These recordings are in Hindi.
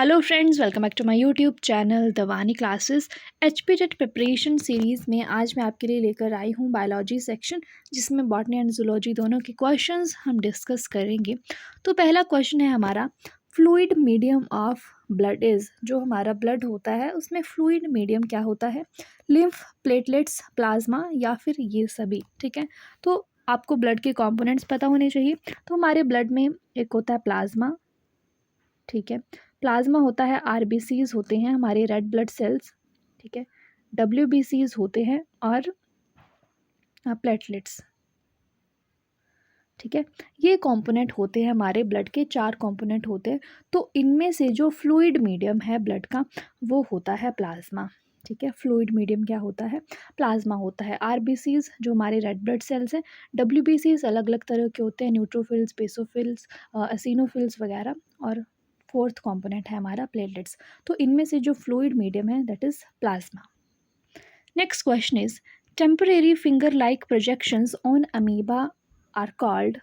Hello friends, welcome back to my YouTube channel Dawani classes. HPTET preparation series में आज मैं आपके लिए लेकर आई हूँ बायोलॉजी सेक्शन, जिसमें बॉटनी एंड जूलॉजी दोनों के क्वेश्चंस हम डिस्कस करेंगे। तो पहला क्वेश्चन है हमारा, fluid medium of blood is. जो हमारा ब्लड होता है उसमें फ्लूइड मीडियम क्या होता है? लिम्फ, प्लेटलेट्स, प्लाज्मा या फिर ये सभी। ठीक है, तो आपको ब्लड के कॉम्पोनेंट्स पता होने चाहिए। तो हमारे ब्लड में एक होता है प्लाज्मा। ठीक है, प्लाज्मा होता है, आरबीसीज होते हैं हमारे रेड ब्लड सेल्स। ठीक है, डब्ल्यूबीसीज होते हैं और प्लेटलेट्स। ठीक है, ये कंपोनेंट होते हैं हमारे ब्लड के, 4 कंपोनेंट होते हैं। तो इनमें से जो फ्लूइड मीडियम है ब्लड का वो होता है प्लाज्मा। ठीक है, फ्लूइड मीडियम क्या होता है? प्लाज्मा होता है। आरबीसीज जो हमारे रेड ब्लड सेल्स हैं, डब्ल्यूबीसीज अलग अलग तरह के होते हैं, न्यूट्रोफिल्स, बेसोफिल्स, एसिनोफिल्स वगैरह, और फोर्थ कंपोनेंट है हमारा प्लेटलेट्स। तो इनमें से जो फ्लूइड मीडियम है that is plasma. Next question is, temporary finger like projections on amoeba are called.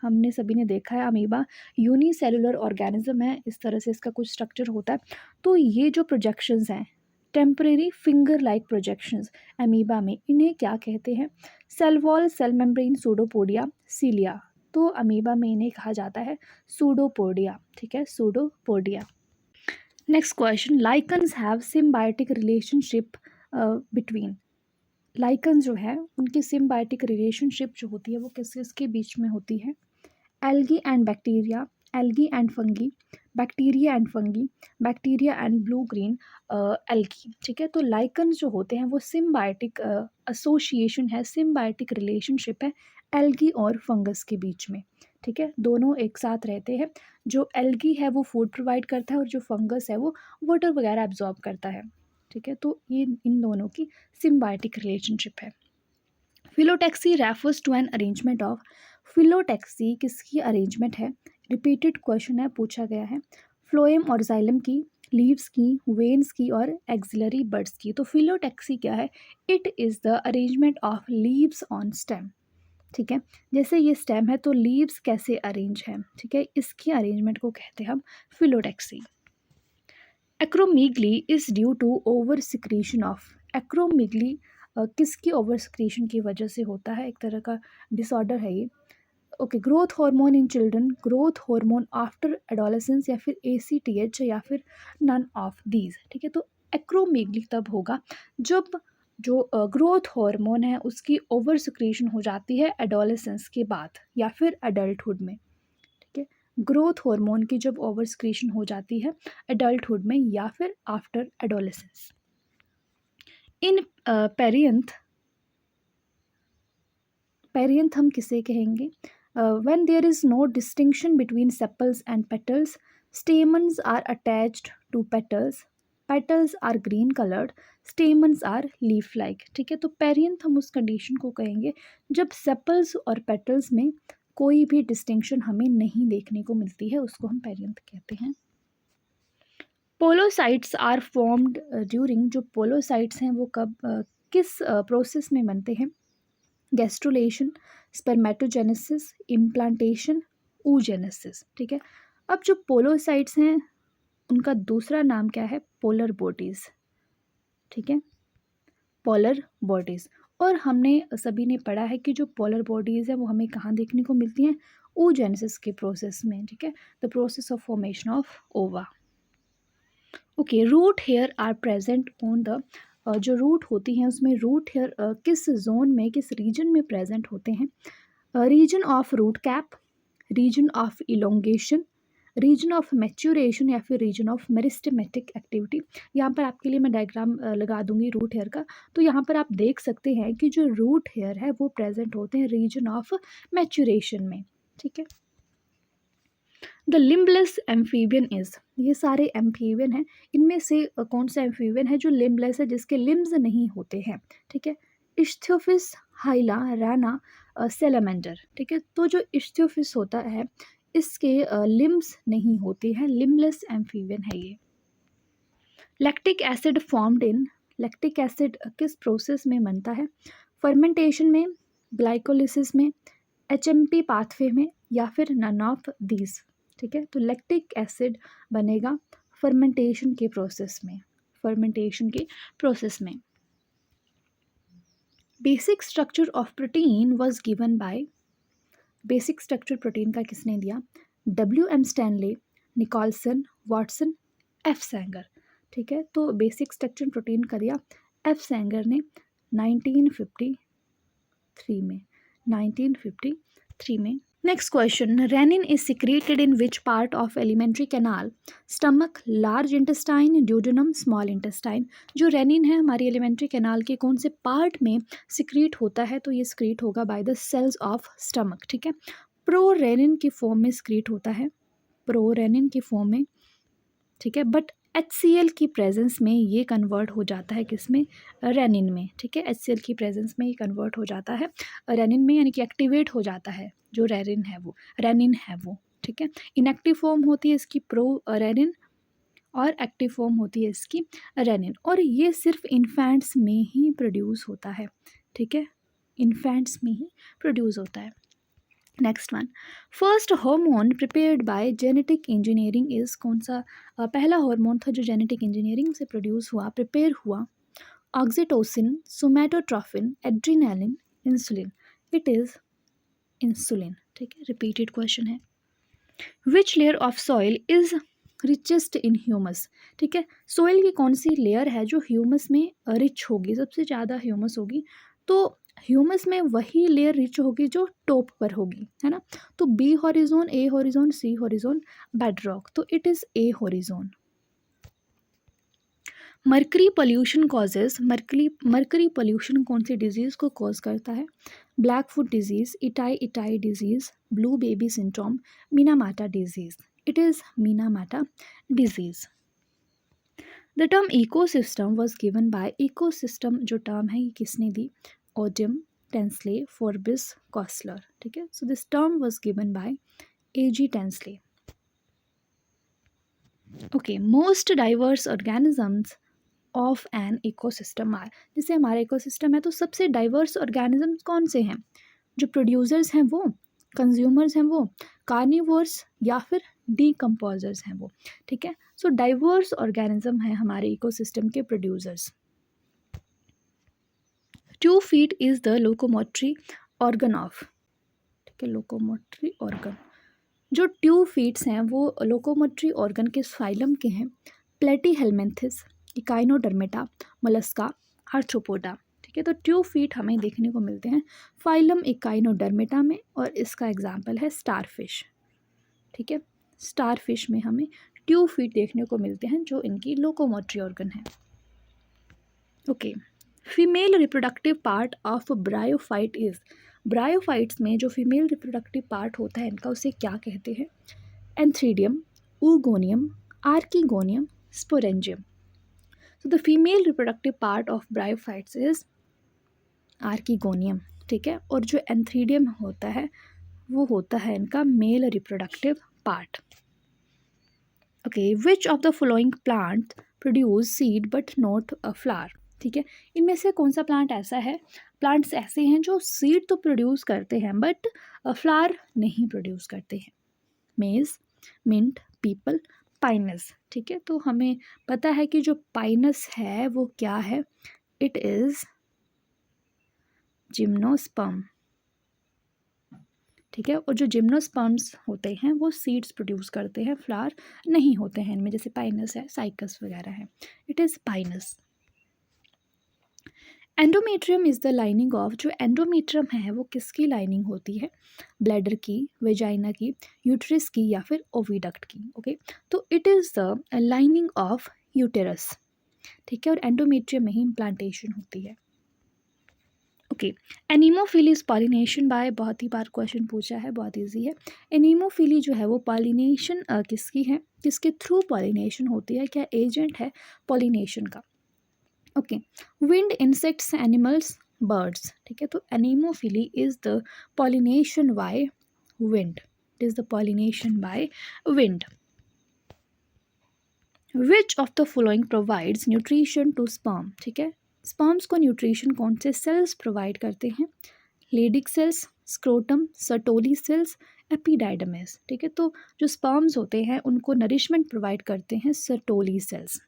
हमने सभी ने देखा है अमीबा यूनिसेलुलर ऑर्गेनिज्म है, इस तरह से इसका कुछ स्ट्रक्चर होता है। तो ये जो प्रोजेक्शंस हैं, temporary finger like projections amoeba में, इन्हें क्या कहते हैं? Cell wall, cell membrane, pseudopodia, cilia. तो अमीबा में इन्हें कहा जाता है सूडोपोडिया। ठीक है, pseudopodia. Next question, lichens have symbiotic relationship between. Lichen जो है उनकी सिम्बायोटिक रिलेशनशिप जो होती है वो किस किसके बीच में होती है? Algae and bacteria, algae and fungi, bacteria and fungi, bacteria and blue green algae. ठीक है, तो लाइकन जो होते हैं वो सिम्बायोटिक एसोसिएशन है, सिम्बायोटिक रिलेशनशिप है एल्गी और फंगस के बीच में। ठीक है, दोनों एक साथ रहते हैं। जो एल्गी है वो फूड प्रोवाइड करता है और जो फंगस है वो वाटर वगैरह एब्जॉर्ब करता है। ठीक है, तो ये इन दोनों की सिम्बायोटिक रिलेशनशिप है। Phyllotaxy refers to an arrangement of. Phyllotaxy किसकी अरेंजमेंट है? रिपीटेड क्वेश्चन है, पूछा गया है। फ्लोएम और जाइलम की, लीव्स की, वेन्स की और एक्सिलरी बड्स की। तो फिलोटैक्सी क्या है? It is the arrangement of leaves on stem. ठीक है, जैसे ये स्टेम है तो लीव्स कैसे अरेंज है? ठीक है, इसकी अरेंजमेंट को कहते हैं हम phyllotaxy. Acromegaly is due to over secretion of. Acromegaly किसकी ओवर सिक्रीशन की वजह से होता है? एक तरह का डिसऑर्डर है ये। Okay, growth hormone in children, growth hormone after adolescence, या फिर ACTH, या फिर नन ऑफ दीज। ठीक है, तो एक्रोमीगली तब होगा जब जो ग्रोथ हार्मोन है उसकी ओवर सिक्रीशन हो जाती है एडोलेसेंस के बाद या फिर एडल्टहुड में। ठीक है, ग्रोथ हार्मोन की जब ओवर सिक्रीशन हो जाती है एडल्टहुड में या फिर after adolescence. In perianth, perianth हम किसे कहेंगे? When there is no distinction between sepals and petals, stamens are attached to petals, petals are green coloured, stamens are leaf like. ठीक है, तो पेरियंथ हम उस कंडीशन को कहेंगे जब सेपल्स और पेटल्स में कोई भी डिस्टिंक्शन हमें नहीं देखने को मिलती है, उसको हम पेरियंथ कहते हैं। पोलोसाइट्स आर फॉर्म्ड ड्यूरिंग। जो पोलोसाइट्स हैं वो कब किस प्रोसेस में बनते हैं? Gastrulation, spermatogenesis, implantation, oogenesis। ठीक है, अब जो पोलोसाइट्स हैं उनका दूसरा नाम क्या है? Polar bodies. ठीक है, पोलर बॉडीज़। और हमने सभी ने पढ़ा है कि जो पोलर बॉडीज़ है वो हमें कहाँ देखने को मिलती हैं? oogenesis के प्रोसेस में। ठीक है, the process of formation of ova. Okay, root hair are present on the. जो रूट होती हैं उसमें रूट हेयर किस जोन में, किस रीजन में प्रेजेंट होते हैं? Region of root cap, region of elongation, region of maturation, या फिर रीजन ऑफ मेरिस्टेमेटिक एक्टिविटी। यहाँ पर आपके लिए मैं डायग्राम लगा दूंगी रूट हेयर का। तो यहाँ पर आप देख सकते हैं कि जो रूट हेयर है वो प्रेजेंट होते हैं रीजन ऑफ मैच्योरेशन में। ठीक है, द लिम्बलेस एम्फीबियन इज। ये सारे एम्फीबियन हैं, इनमें से कौन सा एम्फीबियन है जो लिम्बलेस है, जिसके लिम्स नहीं होते हैं? ठीक है, इच्थियोफिस, हाइला, राना, सेलेमेंडर। ठीक है, तो जो इच्थियोफिस होता है इसके लिम्स नहीं होते हैं, लिम्बलेस एम्फीबियन है ये। Lactic acid formed in. Lactic acid किस प्रोसेस में बनता है? फर्मेंटेशन में, ग्लाइकोलिसिस में, HMP पाथवे में, या फिर नन ऑफ दीज। ठीक है, तो लैक्टिक एसिड बनेगा फर्मेंटेशन के प्रोसेस में, फर्मेंटेशन के प्रोसेस में। Basic structure of protein was given by, basic structure protein का किसने दिया? W.M. Stanley, Nicolson, Watson, F Sanger. ठीक है, तो बेसिक स्ट्रक्चर प्रोटीन का दिया एफ सैंगर ने 1953 में, 1953 में। Next question, rennin is secreted in which part of alimentary canal? Stomach, large intestine, duodenum, small intestine. जो रेनिन है हमारी एलिमेंट्री कैनाल के कौन से पार्ट में सिक्रीट होता है? तो ये सिक्रीट होगा by the cells of stomach. ठीक है, प्रो रेनिन की फॉर्म में सिक्रीट होता है, प्रो रेनिन की फॉर्म में। ठीक है, बट HCl की प्रेजेंस में ये कन्वर्ट हो जाता है किसमें? रेनिन में। ठीक है, HCl की प्रेजेंस में ये कन्वर्ट हो जाता है रेनिन में, यानी कि एक्टिवेट हो जाता है जो रेनिन है वो। ठीक है, इनएक्टिव फॉर्म होती है इसकी प्रो रेनिन और एक्टिव फॉर्म होती है इसकी रेनिन, और ये सिर्फ इन्फेंट्स में ही प्रोड्यूस होता है। ठीक है, इन्फेंट्स में ही प्रोड्यूस होता है। Next one, first hormone prepared by genetic engineering is, कौन सा पहला हार्मोन था जो जेनेटिक इंजीनियरिंग से प्रोड्यूस हुआ, प्रिपेयर हुआ? Oxytocin, somatotrophin, adrenaline, insulin. It is insulin. ठीक है, रिपीटेड क्वेश्चन है। Which layer of soil is richest in humus? ठीक है, सॉइल की कौन सी लेयर है जो ह्यूमस में रिच होगी, सबसे ज़्यादा ह्यूमस होगी? तो ह्यूमस में वही लेयर रिच होगी जो टॉप पर होगी, है ना। तो बी हॉरिजोन, ए हॉरिजोन, सी हॉरिजोन, बेडरॉक, तो it is a horizon. Mercury pollution causes, mercury pollution कौन सी डिजीज़ को कॉज करता है? Black foot disease, itai disease, blue baby syndrome, Minamata disease. It is Minamata disease. The term ecosystem was given bye, ecosystem जो टर्म है ये किसने दी? ओडिम, टेंसले, फोर्बिस, कॉसलर। ठीक है, so this term was given by A.G. Tansley. Okay, most diverse organisms of an ecosystem are, जैसे हमारा इकोसिस्टम है तो सबसे डाइवर्स ऑर्गेनिजम्स कौन से हैं? जो प्रोड्यूसर्स हैं वो, कंज्यूमर्स हैं वो, कार्निवोर्स या फिर डीकम्पोजर्स हैं वो। ठीक है, सो डाइवर्स ऑर्गेनिज्म है हमारे इकोसिस्टम के producers. 2 feet is the locomotory organ of, ठीक है, लोकोमोटरी ऑर्गन। जो 2 feet हैं वो लोकोमोटरी ऑर्गन के फाइलम के हैं, प्लेटीहेल्मिन्थिस, इकाइनोडर्मेटा, मोलस्का, आर्थ्रोपोडा। ठीक है, तो 2 feet हमें देखने को मिलते हैं फाइलम इकाइनोडर्मेटा में, और इसका एग्जाम्पल है स्टारफिश। ठीक है, स्टारफिश में हमें 2 feet देखने को मिलते हैं जो इनकी लोकोमोटरी ऑर्गन है। Okay, female reproductive part of bryophyte is, bryophytes में जो फीमेल रिप्रोडक्टिव पार्ट होता है इनका उसे क्या कहते हैं? Antheridium, oogonium, archegonium, sporangium. So the female reproductive part of bryophytes is archegonium. ठीक है, और जो एंथ्रीडियम होता है वो होता है इनका male reproductive part. Okay, which of the following plant produce seed but not a flower? ठीक है, इनमें से कौन सा प्लांट ऐसा है, प्लांट्स ऐसे हैं जो सीड तो प्रोड्यूस करते हैं बट फ्लावर नहीं प्रोड्यूस करते हैं? मेज, मिंट, पीपल, पाइनस। ठीक है, तो हमें पता है कि जो पाइनस है वो क्या है? It is gymnosperm. ठीक है, और जो जिम्नोस्पर्म्स होते हैं वो सीड्स प्रोड्यूस करते हैं, फ्लावर नहीं होते हैं इनमें, जैसे पाइनस है, साइकस वगैरह है। It is Pinus. Endometrium is the lining of, जो एंडोमेट्रियम है वो किसकी लाइनिंग होती है? ब्लैडर की, वेजाइना की, यूट्रस की या फिर ओविडक्ट की। ओके, तो it is the lining of uterus. ठीक है, और एंडोमेट्रियम में ही इम्प्लांटेशन होती है। Okay, anemophily is pollination by, बहुत ही बार क्वेश्चन पूछा है, बहुत ईजी है। एनीमोफिली जो है वो पॉलिनेशन किसकी है, किसके थ्रू पॉलिनेशन होती है, क्या एजेंट है पॉलिनेशन का? Okay, wind, insects, animals, birds. ठीक है, तो anemophily is the pollination by wind, it is the pollination by wind. Which of the following provides nutrition to sperm? ठीक है, स्पर्म्स को न्यूट्रिशन कौन से सेल्स प्रोवाइड करते हैं? Leydig cells, scrotum, Sertoli cells, epididymis, ठीक है। तो जो स्पर्म्स होते हैं उनको नरिशमेंट प्रोवाइड करते हैं Sertoli cells.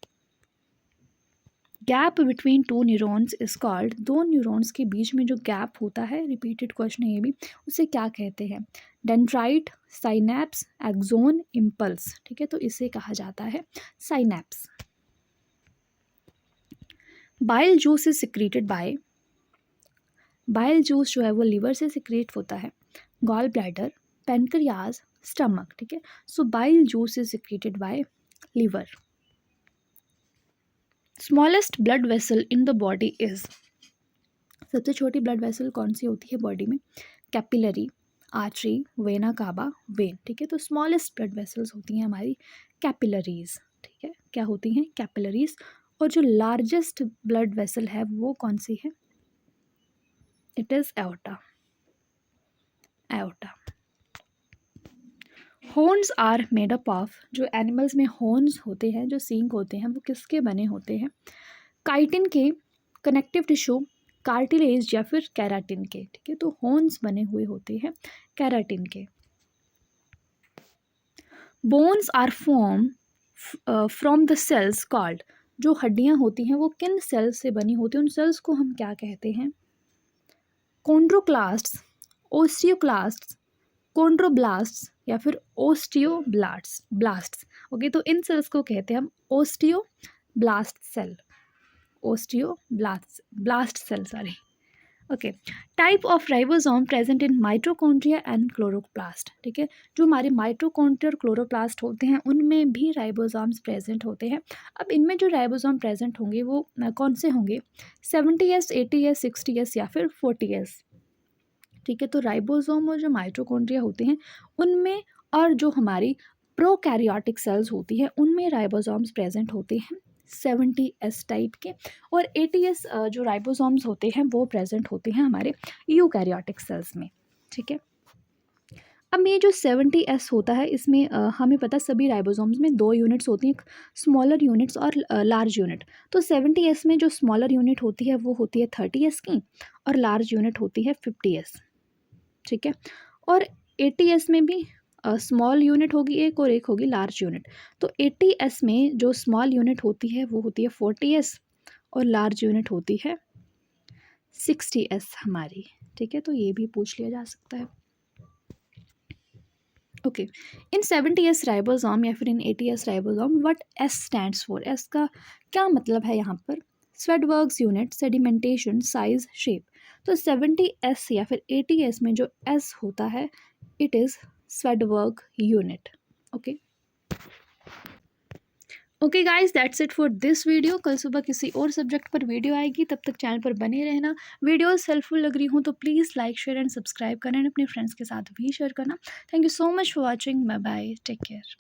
Gap between two neurons is called, दो न्यूरॉन्स के बीच में जो गैप होता है, रिपीटेड क्वेश्चन है ये भी, उसे क्या कहते हैं? डेंड्राइट, साइनैप्स, एक्सोन, इम्पल्स, ठीक है। तो इसे कहा जाता है synapse. Bile juice is secreted bye, bile juice जो है वो लिवर से सिक्रेट होता है, गॉल ब्लैडर, पेनक्रियाज, स्टमक, ठीक है। So bile juice is secreted by liver. Smallest blood vessel in the body is, सबसे छोटी ब्लड वेसल कौन सी होती है बॉडी में? Capillary, artery, vena cava, when, ठीक है। तो स्मॉलेस्ट ब्लड वेसल्स होती हैं हमारी कैपिलरीज, ठीक है। क्या होती हैं? कैपिलरीज। और जो लार्जेस्ट ब्लड वेसल है वो कौन सी है? It is aorta, aorta. Horns are made up of, जो एनिमल्स में हॉर्न्स होते हैं, जो सींग होते हैं, वो किसके बने होते हैं? काइटिन के, कनेक्टिव टिश्यू, कार्टिलेज या फिर कैराटिन के, ठीक है। तो हॉर्न्स बने हुए होते हैं कैराटिन के। Bones are form from the cells called, जो हड्डियां होती हैं वो किन सेल्स से बनी होती हैं? उन सेल्स को हम क्या कहते हैं? कॉन्ड्रोक्लास्ट्स, ओस्टियोक्लास्ट्स, कॉन्ड्रोब्लास्ट्स या फिर ओस्टियोब्लास्ट्स, ब्लास्ट्स, ओके। तो इन सेल्स को कहते हैं हम osteoblast cell, osteoblast, blast cell, sorry, okay. Type of ribosome present in mitochondria and chloroplast, ठीक है। जो हमारे माइटोकॉन्ड्रिया और क्लोरोप्लास्ट होते हैं उनमें भी राइबोसोम्स प्रेजेंट होते हैं। अब इनमें जो राइबोसोम प्रेजेंट होंगे वो कौन से होंगे? 70S, 80S, 60S या फिर 40S, ठीक है। तो राइबोसोम और जो माइटोकॉन्ड्रिया होते हैं उनमें, और जो हमारी प्रोकैरियोटिक सेल्स होती है उनमें राइबोसोम्स प्रेजेंट होते हैं 70S टाइप के, और 80S जो राइबोसोम्स होते हैं वो प्रेजेंट होते हैं हमारे यूकैरियोटिक सेल्स में, ठीक है। अब ये जो 70S होता है इसमें हमें पता सभी राइबोसोम्स में दो यूनिट्स होती हैं, स्मॉलर यूनिट्स और लार्ज यूनिट। तो 70S में जो स्मॉलर यूनिट होती है वो होती है 30S की, और लार्ज यूनिट होती है 50S, ठीक है। और 80S में भी स्मॉल यूनिट होगी एक और एक होगी लार्ज यूनिट। तो 80S में जो स्मॉल यूनिट होती है वो होती है 40S, और लार्ज यूनिट होती है 60S हमारी, ठीक है। तो ये भी पूछ लिया जा सकता है, ओके। इन 70S राइबोसोम या फिर इन 80S ribosome what S stands for, S का क्या मतलब है यहाँ पर? स्वेडवर्ग्स यूनिट, सेडिमेंटेशन, साइज, शेप। तो 70S या फिर 80S में जो S होता है it is Svedberg unit, okay. Okay guys, that's it for this video. कल सुबह किसी और सब्जेक्ट पर वीडियो आएगी, तब तक चैनल पर बने रहना। वीडियोस हेल्पफुल लग रही हूँ तो please like, share and subscribe करना, अपने फ्रेंड्स के साथ भी शेयर करना। Thank you so much for watching, bye bye, take care.